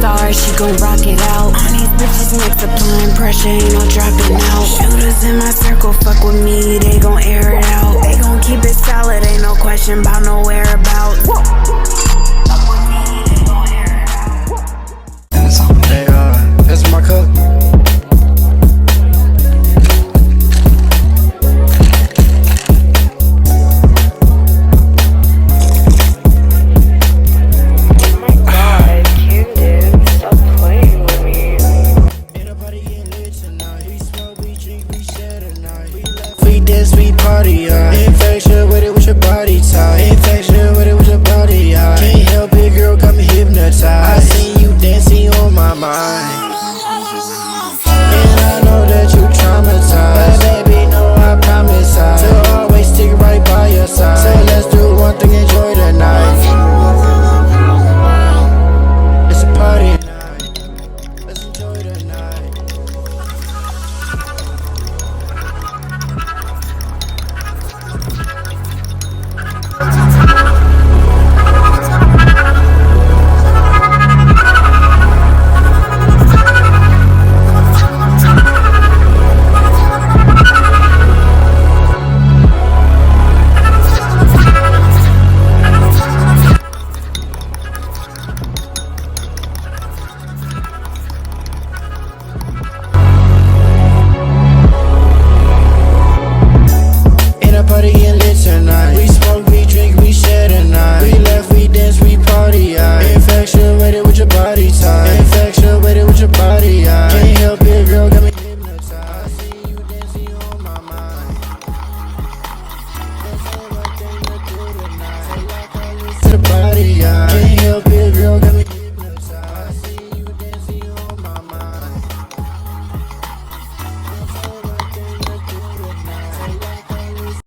star, she gon' rock it out. On these bitches next, applying pressure, ain't no dropping out. Shooters in my circle, fuck with me, they gon' air it out. They gon' keep it solid, ain't no question about no whereabouts. Fuck with me, they gon' air it out. Hey, that's my cup. Sweet party, infection with it with your body type. Infection with it with your body, can't help it, girl, got me hypnotized. I seen you dancing on my mind, and I know that you traumatized. But baby, no, I promise to always stick right by your side. So let's do one thing, enjoy the night. It's a party night, let's enjoy the night. Partying lit tonight. We smoke, we drink, we share the night. We laugh, we dance, we party. Infection with it with your body type. Infection with it with your body. Can't help it, girl, got me hypnotized. I see you dancing on my mind. That's all I think to do tonight. So like I listen to the body. Can't help it, girl, got me hypnotized. I see you dancing on my mind. That's all I think to do tonight. So like I listen.